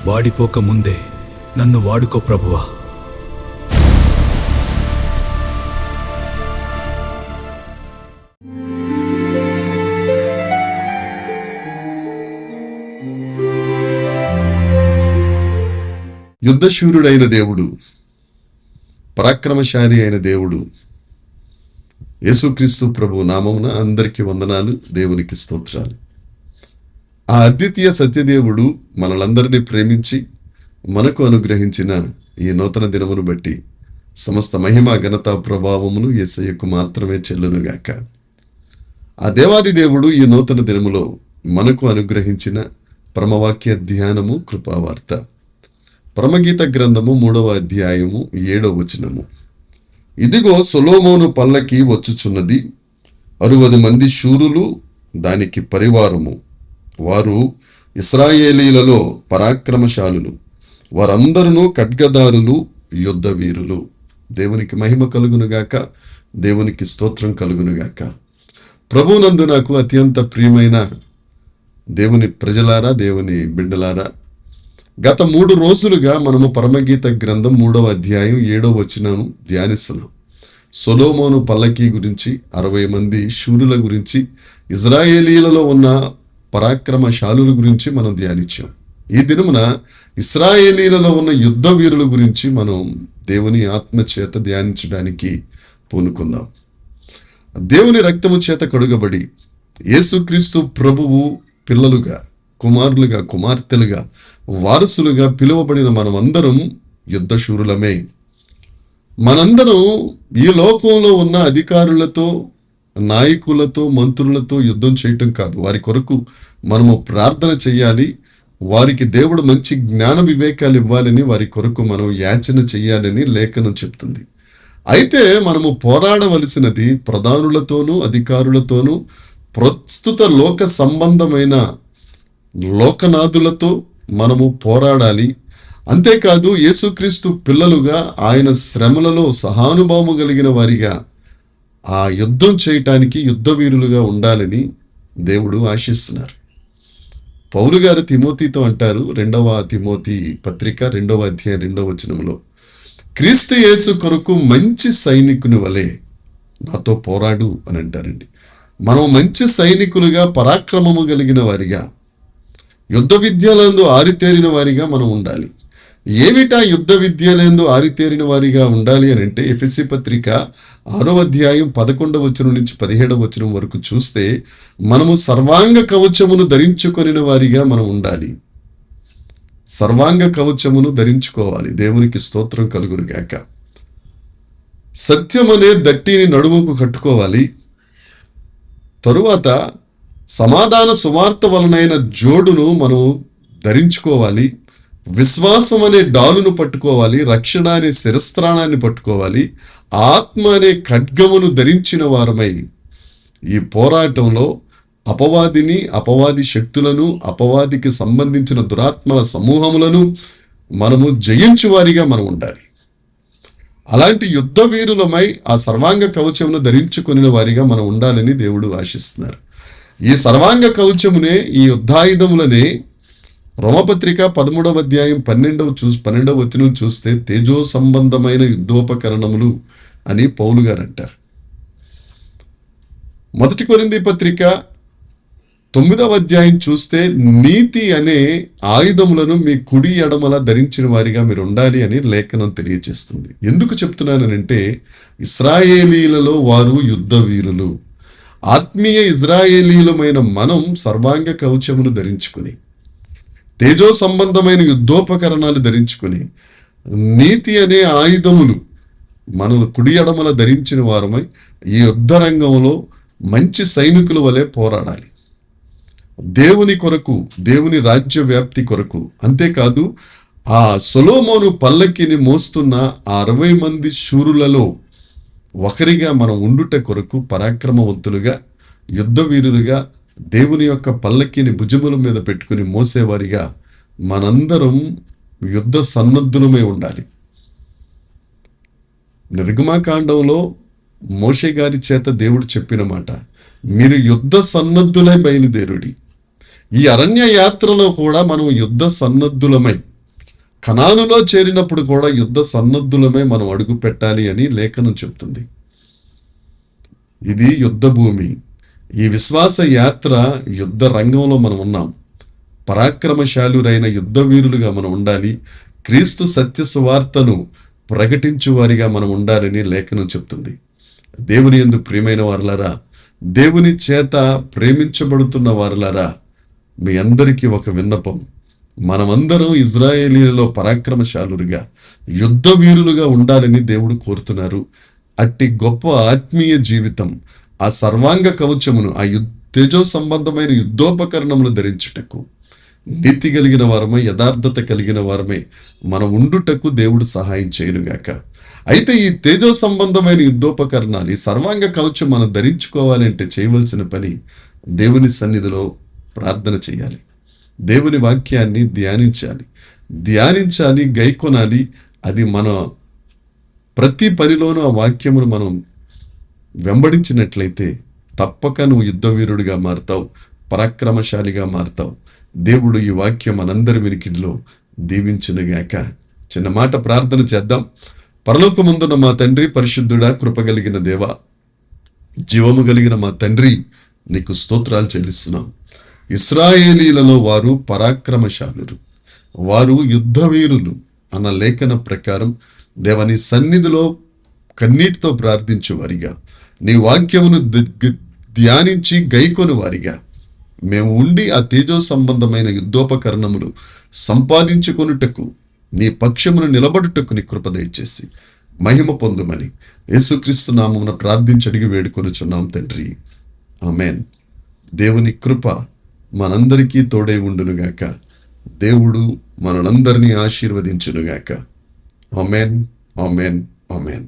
వాడిపోక ముందే నన్ను వాడుకో ప్రభువా. యుద్ధశూరుడైన దేవుడు, పరాక్రమశాలి అయిన దేవుడు యేసుక్రీస్తు ప్రభు నామమున అందరికీ వందనాలు, దేవునికి స్తోత్రాలు. ఆ అద్వితీయ సత్యదేవుడు మనలందరినీ ప్రేమించి మనకు అనుగ్రహించిన ఈ నూతన దినమును బట్టి సమస్త మహిమ ఘనత ప్రభావమును యేసయ్యకు మాత్రమే చెల్లునుగాక. ఆ దేవాది దేవుడు ఈ నూతన దినములో మనకు అనుగ్రహించిన పరమవాక్య ధ్యానము కృపావార్త, పరమగీత గ్రంథము 3వ అధ్యాయము 7వ వచనము. ఇదిగో సొలొమోను పల్లకి వచ్చుచున్నది, 60 మంది శూరులు దానికి పరివారము, వారు ఇశ్రాయేలీలలో పరాక్రమశాలులు, వారందరూ ఖడ్గదారులు, యుద్ధ వీరులు. దేవునికి మహిమ కలుగునుగాక, దేవునికి స్తోత్రం కలుగునుగాక. ప్రభునందు నాకు అత్యంత ప్రియమైన దేవుని ప్రజలారా, దేవుని బిడ్డలారా, గత 3 రోజులుగా మనము పరమగీత గ్రంథం 3వ అధ్యాయం 7వ వచనం ధ్యానిస్తున్నాం. సొలొమోను పల్లకి గురించి, 60 మంది శూరుల గురించి, ఇజ్రాయేలీలలో ఉన్న పరాక్రమశాలుల గురించి మనం ధ్యానించాం. ఈ దినమున ఇశ్రాయేలీలలో ఉన్న యుద్ధ వీరుల గురించి మనం దేవుని ఆత్మ చేత ధ్యానించడానికి పూనుకుందాం. దేవుని రక్తము చేత కడుగబడి యేసుక్రీస్తు ప్రభువు పిల్లలుగా, కుమారులుగా, కుమార్తెలుగా, వారసులుగా పిలువబడిన మనమందరం యుద్ధశూరులమే. మనందరం ఈ లోకంలో ఉన్న అధికారులతో, నాయకులతో, మంత్రులతో యుద్ధం చేయటం కాదు, వారి కొరకు మనము ప్రార్థన చేయాలి. వారికి దేవుడు మంచి జ్ఞాన వివేకాలు ఇవ్వాలని, వారి కొరకు మనం యాచన చేయాలని లేఖనం చెప్తుంది. అయితే మనము పోరాడవలసినది ప్రధానులతోనూ అధికారులతోనూ, ప్రస్తుత లోక సంబంధమైన లోకనాథులతో మనము పోరాడాలి. అంతేకాదు యేసుక్రీస్తు పిల్లలుగా ఆయన శ్రమలలో సహానుభావము కలిగిన వారిగా ఆ యుద్ధం చేయటానికి యుద్ధ వీరులుగా ఉండాలని దేవుడు ఆశిస్తున్నారు. పౌలు గారు తిమోతితో అంటారు, 2వ తిమోతి పత్రిక 2వ అధ్యాయం 2వ వచనంలో, క్రీస్తు యేసు కొరకు మంచి సైనికుని వలె నాతో పోరాడు అని అంటారండి. మనం మంచి సైనికులుగా, పరాక్రమము కలిగిన వారిగా, యుద్ధ విద్యలందు ఆరితేరిన వారిగా మనం ఉండాలి. ఏమిటా యుద్ధ విద్యలందు ఆరితేరిన వారిగా ఉండాలి అని అంటే, ఎఫెసీ పత్రిక 6వ అధ్యాయం 11వ వచనం నుంచి 17వ వచనం వరకు చూస్తే, మనము సర్వాంగ కవచమును ధరించుకొనిన వారిగా మనం ఉండాలి. సర్వాంగ కవచమును ధరించుకోవాలి. దేవునికి స్తోత్రం కలుగునుగాక. సత్యమనే దట్టిని నడుముకు కట్టుకోవాలి. తరువాత సమాధాన సువార్త వలనైన జోడును మనం ధరించుకోవాలి. విశ్వాసం అనే డాలును పట్టుకోవాలి. రక్షణ అనే శిరస్త్రాణాన్ని పట్టుకోవాలి. ఆత్మ అనే ఖడ్గమును ధరించిన వారమై ఈ పోరాటంలో అపవాదిని, అపవాది శక్తులను, అపవాదికి సంబంధించిన దురాత్మల సమూహములను మనము జయించు వారిగా మనం ఉండాలి. అలాంటి యుద్ధ వీరులమై ఆ సర్వాంగ కవచమును ధరించుకొనిన వారిగా మనం ఉండాలని దేవుడు ఆశిస్తున్నారు. ఈ సర్వాంగ కవచమునే, ఈ యుద్ధాయుధములనే రోమపత్రిక 13వ అధ్యాయం 12వ వచనం చూస్తే తేజో సంబంధమైన యుద్ధోపకరణములు అని పౌలు గారు అంటారు. 1 కొరింథీ పత్రిక 9వ అధ్యాయం చూస్తే నీతి అనే ఆయుధములను మీ కుడి ఎడమల ధరించిన వారిగా మీరు ఉండాలి అని లేఖనం తెలియజేస్తుంది. ఎందుకు చెప్తున్నానంటే, ఇశ్రాయేలీలలో వారు యుద్ధ వీరులు. ఆత్మీయ ఇజ్రాయేలీలమైన మనం సర్వాంగ కవచమును ధరించుకుని, తేజో సంబంధమైన యుద్ధోపకరణాలు ధరించుకుని, నీతి అనే ఆయుధములు మన కుడి ఎడమల ధరించిన వారమై ఈ యుద్ధ రంగంలో మంచి సైనికుల వలె పోరాడాలి. దేవుని కొరకు, దేవుని రాజ్య వ్యాప్తి కొరకు. అంతేకాదు ఆ సొలొమోను పల్లకిని మోస్తున్న ఆ 60 మంది శూరులలో ఒకరిగా మనం ఉండుట కొరకు పరాక్రమవంతులుగా, యుద్ధ వీరులుగా, దేవుని యొక్క పల్లకిని భుజముల మీద పెట్టుకుని మోసేవారిగా మనందరం యుద్ధ సన్నద్ధులమై ఉండాలి. నిర్గమాకాండంలో మోషే గారి చేత దేవుడు చెప్పిన మాట, మీరు యుద్ధ సన్నద్ధులై బయలుదేరుడి. ఈ అరణ్య యాత్రలో కూడా మనం యుద్ధ సన్నద్ధులమై, కనానులో చేరినప్పుడు కూడా యుద్ధ సన్నద్ధులమే మనం అడుగు పెట్టాలి అని లేఖనం చెప్తుంది. ఇది యుద్ధ భూమి. ఈ విశ్వాస యాత్ర యుద్ధ రంగంలో మనం ఉన్నాం. పరాక్రమశాలురైన యుద్ధ వీరులుగా మనం ఉండాలి. క్రీస్తు సత్య సువార్తను ప్రకటించు వారిగా మనం ఉండాలని లేఖనం చెప్తుంది. దేవుని యందు ప్రియమైన వారలారా, దేవుని చేత ప్రేమించబడుతున్న వారలారా, మీ అందరికీ ఒక విన్నపం. మనమందరం ఇజ్రాయేలీలలో పరాక్రమశాలురుగా, యుద్ధ వీరులుగా ఉండాలని దేవుడు కోరుతున్నారు. అట్టి గొప్ప ఆత్మీయ జీవితం, ఆ సర్వాంగ కవచమును, ఆ తేజో సంబంధమైన యుద్ధోపకరణములు ధరించుటకు, నీతి కలిగిన వారమై, యథార్థత కలిగిన వారమై మనం ఉండుటకు దేవుడు సహాయం చేయనుగాక. అయితే ఈ తేజో సంబంధమైన యుద్ధోపకరణాలు, ఈ సర్వాంగ కవచం మనం ధరించుకోవాలి అంటే చేయవలసిన పని దేవుని సన్నిధిలో ప్రార్థన చేయాలి. దేవుని వాక్యాన్ని ధ్యానించాలి, గైకొనాలి. అది మన ప్రతి పనిలోనూ ఆ వాక్యమును మనం వెంబడించినట్లయితే తప్పక నువ్వు యుద్ధవీరుడిగా మారుతావు, పరాక్రమశాలిగా మారుతావు. దేవుడు ఈ వాక్యం మనందరి వినికిడిలో దీవించునుగాక. చిన్న మాట ప్రార్థన చేద్దాం. పరలోకమందున్న మా తండ్రి, పరిశుద్ధుడా, కృపగలిగిన దేవా, జీవము కలిగిన మా తండ్రి, నీకు స్తోత్రాలు చెల్లిస్తున్నాం. ఇశ్రాయేలీలలో వారు పరాక్రమశాలురు, వారు యుద్ధవీరులు అన్న లేఖన ప్రకారం దేవని సన్నిధిలో కన్నీటితో ప్రార్థించు వారిగా, నీ వాక్యమును ధ్యానించి గైకొని వారిగా మేము ఉండి ఆ తేజో సంబంధమైన యుద్ధోపకరణములు సంపాదించుకొనుటకు, నీ పక్షమును నిలబడుటకు నీ కృప దయచేసి మహిమ పొందుమని యేసుక్రీస్తు నామమున ప్రార్థించి అడిగి వేడుకొనుచున్నాం తండ్రి. ఆమేన్. దేవుని కృప మనందరికీ తోడై ఉండునుగాక. దేవుడు మనలందరినీ ఆశీర్వదించునుగాక. ఆమేన్, ఆమేన్, ఆమేన్.